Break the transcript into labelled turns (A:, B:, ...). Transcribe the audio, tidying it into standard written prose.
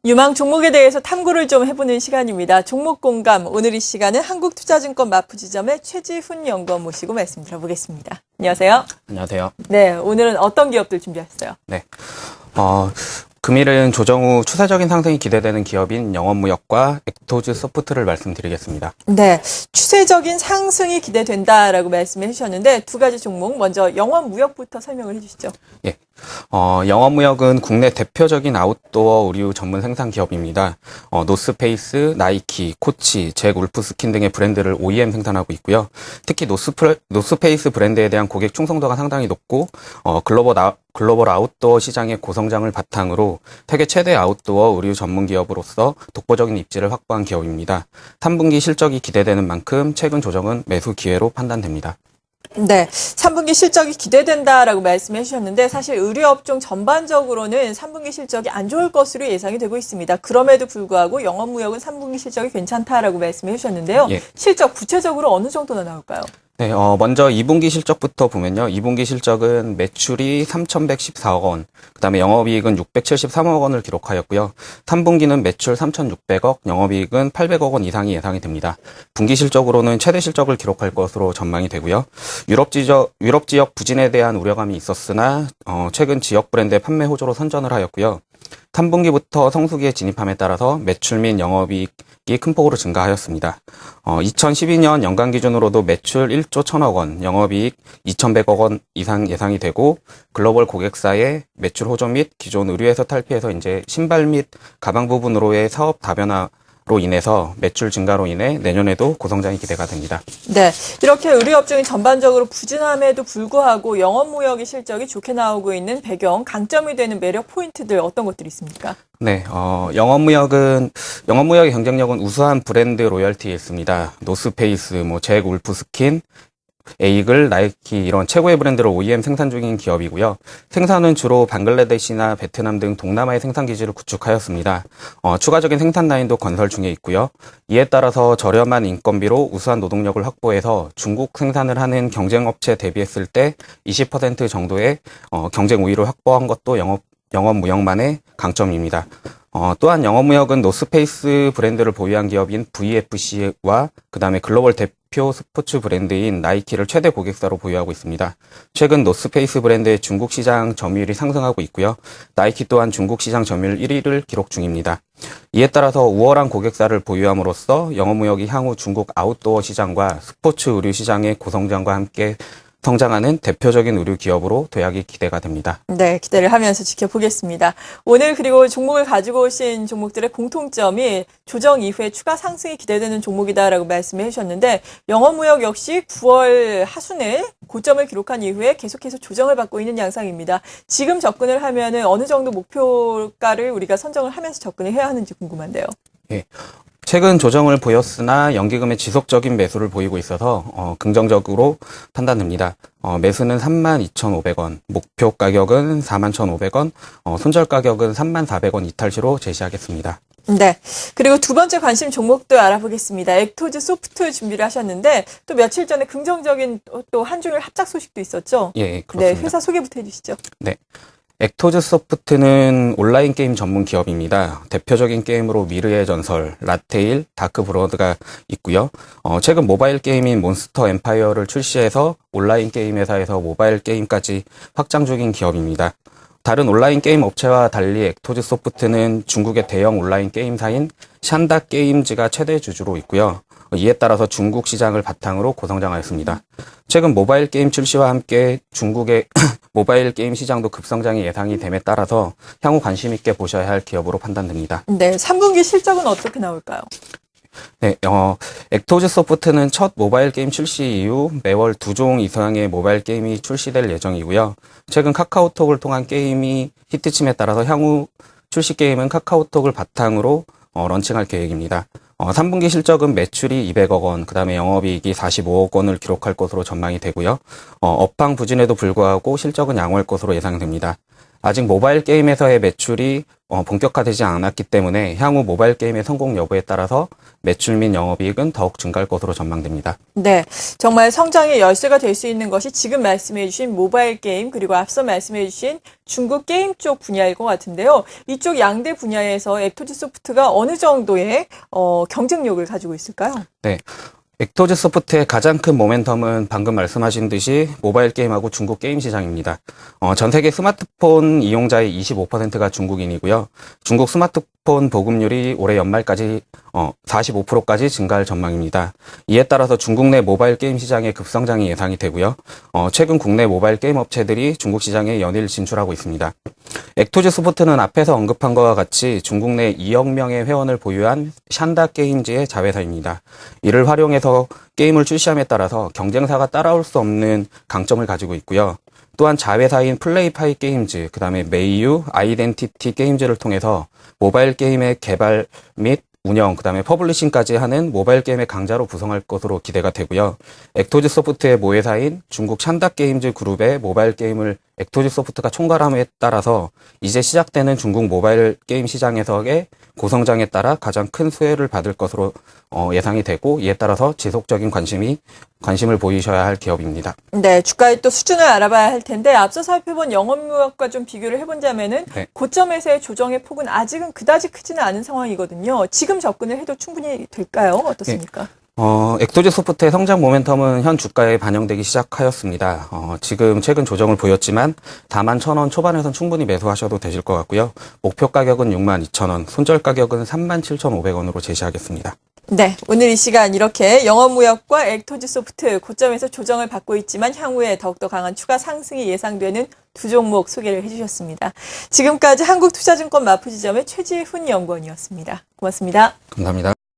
A: 유망 종목에 대해서 탐구를 좀 해보는 시간입니다. 종목 공감. 오늘 이 시간은 한국투자증권 마프지점의 최지훈 연구원 모시고 말씀 들어보겠습니다. 안녕하세요.
B: 안녕하세요.
A: 네, 오늘은 어떤 기업들 준비하셨어요?
B: 네. 금일은 조정 후 추세적인 상승이 기대되는 기업인 영업무역과 엑토즈 소프트를 말씀드리겠습니다.
A: 네, 추세적인 상승이 기대된다라고 말씀해 주셨는데 두 가지 종목, 먼저 영업무역부터 설명을 해주시죠.
B: 예. 영업무역은 국내 대표적인 아웃도어 의류 전문 생산 기업입니다. 노스페이스, 나이키, 코치, 잭 울프스킨 등의 브랜드를 OEM 생산하고 있고요. 특히 노스페이스 브랜드에 대한 고객 충성도가 상당히 높고, 글로벌 아웃도어 시장의 고성장을 바탕으로 세계 최대 아웃도어 의류 전문 기업으로서 독보적인 입지를 확보한 기업입니다. 3분기 실적이 기대되는 만큼 최근 조정은 매수 기회로 판단됩니다.
A: 네, 3분기 실적이 기대된다라고 말씀해 주셨는데 사실 의류업종 전반적으로는 3분기 실적이 안 좋을 것으로 예상이 되고 있습니다. 그럼에도 불구하고 영업무역은 3분기 실적이 괜찮다라고 말씀해 주셨는데요.
B: 예.
A: 실적 구체적으로 어느 정도나 나올까요?
B: 네, 먼저 2분기 실적부터 보면요. 2분기 실적은 매출이 3,114억 원, 그다음에 영업이익은 673억 원을 기록하였고요. 3분기는 매출 3,600억, 영업이익은 800억 원 이상이 예상이 됩니다. 분기 실적으로는 최대 실적을 기록할 것으로 전망이 되고요. 유럽 지역 부진에 대한 우려감이 있었으나 최근 지역 브랜드의 판매 호조로 선전을 하였고요. 3분기부터 성수기에 진입함에 따라서 매출 및 영업이익이 큰 폭으로 증가하였습니다. 2012년 연간 기준으로도 매출 1조 1천억 원, 영업이익 2,100억 원 이상 예상이 되고 글로벌 고객사의 매출 호조 및 기존 의류에서 탈피해서 이제 신발 및 가방 부분으로의 사업 다변화로 인해서 매출 증가로 인해 내년에도 고성장이 기대가 됩니다.
A: 네, 이렇게 의류업종이 전반적으로 부진함에도 불구하고 영업무역의 실적이 좋게 나오고 있는 배경, 강점이 되는 매력 포인트들 어떤 것들이 있습니까?
B: 네, 영업무역의 경쟁력은 우수한 브랜드 로열티에 있습니다. 노스페이스, 잭 울프스킨, 에이글, 나이키 이런 최고의 브랜드를 OEM 생산 중인 기업이고요. 생산은 주로 방글라데시나 베트남 등 동남아의 생산 기지를 구축하였습니다. 추가적인 생산 라인도 건설 중에 있고요. 이에 따라서 저렴한 인건비로 우수한 노동력을 확보해서 중국 생산을 하는 경쟁 업체에 대비했을 때 20% 정도의 경쟁 우위를 확보한 것도 영업무역만의 강점입니다. 또한 영업무역은 노스페이스 브랜드를 보유한 기업인 VFC와 그다음에 글로벌 대표 스포츠 브랜드인 나이키를 최대 고객사로 보유하고 있습니다. 최근 노스페이스 브랜드의 중국 시장 점유율이 상승하고 있고요. 나이키 또한 중국 시장 점유율 1위를 기록 중입니다. 이에 따라서 우월한 고객사를 보유함으로써 영업무역이 향후 중국 아웃도어 시장과 스포츠 의류 시장의 고성장과 함께 성장하는 대표적인 의류 기업으로 도약이 기대가 됩니다.
A: 네, 기대를 하면서 지켜보겠습니다. 오늘 그리고 종목을 가지고 오신 종목들의 공통점이 조정 이후에 추가 상승이 기대되는 종목이다라고 말씀해 주셨는데 영업무역 역시 9월 하순에 고점을 기록한 이후에 계속해서 조정을 받고 있는 양상입니다. 지금 접근을 하면은 어느 정도 목표가를 우리가 선정을 하면서 접근을 해야 하는지 궁금한데요.
B: 예. 최근 조정을 보였으나 연기금의 지속적인 매수를 보이고 있어서 긍정적으로 판단됩니다. 매수는 32,500원, 목표 가격은 41,500원, 손절 가격은 34,100원 이탈시로 제시하겠습니다.
A: 네. 그리고 두 번째 관심 종목도 알아보겠습니다. 엑토즈 소프트 준비를 하셨는데 또 며칠 전에 긍정적인 또 한중일 합작 소식도 있었죠?
B: 예, 그렇습니다.
A: 네, 회사 소개부터 해주시죠.
B: 네. 엑토즈 소프트는 온라인 게임 전문 기업입니다. 대표적인 게임으로 미르의 전설, 라테일, 다크 브로드가 있고요. 최근 모바일 게임인 몬스터 엠파이어를 출시해서 온라인 게임 회사에서 모바일 게임까지 확장 중인 기업입니다. 다른 온라인 게임 업체와 달리 엑토즈 소프트는 중국의 대형 온라인 게임사인 샨다 게임즈가 최대 주주로 있고요. 이에 따라서 중국 시장을 바탕으로 고성장하였습니다. 최근 모바일 게임 출시와 함께 중국의 모바일 게임 시장도 급성장이 예상이 됨에 따라서 향후 관심 있게 보셔야 할 기업으로 판단됩니다.
A: 네, 3분기 실적은 어떻게 나올까요?
B: 네, 엑토즈 소프트는 첫 모바일 게임 출시 이후 매월 2종 이상의 모바일 게임이 출시될 예정이고요. 최근 카카오톡을 통한 게임이 히트침에 따라서 향후 출시 게임은 카카오톡을 바탕으로 런칭할 계획입니다. 3분기 실적은 매출이 200억 원, 그다음에 영업이익이 45억 원을 기록할 것으로 전망이 되고요. 업황 부진에도 불구하고 실적은 양호할 것으로 예상됩니다. 아직 모바일 게임에서의 매출이 본격화되지 않았기 때문에 향후 모바일 게임의 성공 여부에 따라서 매출 및 영업이익은 더욱 증가할 것으로 전망됩니다.
A: 네, 정말 성장의 열쇠가 될 수 있는 것이 지금 말씀해 주신 모바일 게임 그리고 앞서 말씀해 주신 중국 게임 쪽 분야일 것 같은데요. 이쪽 양대 분야에서 엑토지 소프트가 어느 정도의 경쟁력을 가지고 있을까요?
B: 네. 엑토즈 소프트의 가장 큰 모멘텀은 방금 말씀하신 듯이 모바일 게임하고 중국 게임 시장입니다. 전 세계 스마트폰 이용자의 25%가 중국인이고요. 중국 스마트폰 보급률이 올해 연말까지 45%까지 증가할 전망입니다. 이에 따라서 중국 내 모바일 게임 시장의 급성장이 예상이 되고요. 최근 국내 모바일 게임 업체들이 중국 시장에 연일 진출하고 있습니다. 엑토즈 소프트는 앞에서 언급한 것과 같이 중국 내 2억 명의 회원을 보유한 샨다 게임즈의 자회사입니다. 이를 활용해서 게임을 출시함에 따라서 경쟁사가 따라올 수 없는 강점을 가지고 있고요. 또한 자회사인 플레이파이 게임즈, 그 다음에 메이유, 아이덴티티 게임즈를 통해서 모바일 게임의 개발 및 운영, 그 다음에 퍼블리싱까지 하는 모바일 게임의 강자로 구성할 것으로 기대가 되고요. 엑토즈 소프트의 모회사인 중국 샨다 게임즈 그룹의 모바일 게임을 엑토즈 소프트가 총괄함에 따라서 이제 시작되는 중국 모바일 게임 시장에서의 고성장에 따라 가장 큰 수혜를 받을 것으로 예상이 되고, 이에 따라서 지속적인 관심을 보이셔야 할 기업입니다.
A: 네, 주가의 또 수준을 알아봐야 할 텐데 앞서 살펴본 영업무역과 좀 비교를 해본다면은
B: 네.
A: 고점에서의 조정의 폭은 아직은 그다지 크지는 않은 상황이거든요. 지금 접근을 해도 충분히 될까요? 어떻습니까?
B: 엑토즈 소프트의 성장 모멘텀은 현 주가에 반영되기 시작하였습니다. 지금 최근 조정을 보였지만 41,000원 초반에선 충분히 매수하셔도 되실 것 같고요. 목표 가격은 62,000원, 손절 가격은 37,500원으로 제시하겠습니다.
A: 네, 오늘 이 시간 이렇게 영업무역과 엑토지 소프트 고점에서 조정을 받고 있지만 향후에 더욱더 강한 추가 상승이 예상되는 두 종목 소개를 해주셨습니다. 지금까지 한국투자증권 마포지점의 최지훈 연구원이었습니다. 고맙습니다.
B: 감사합니다.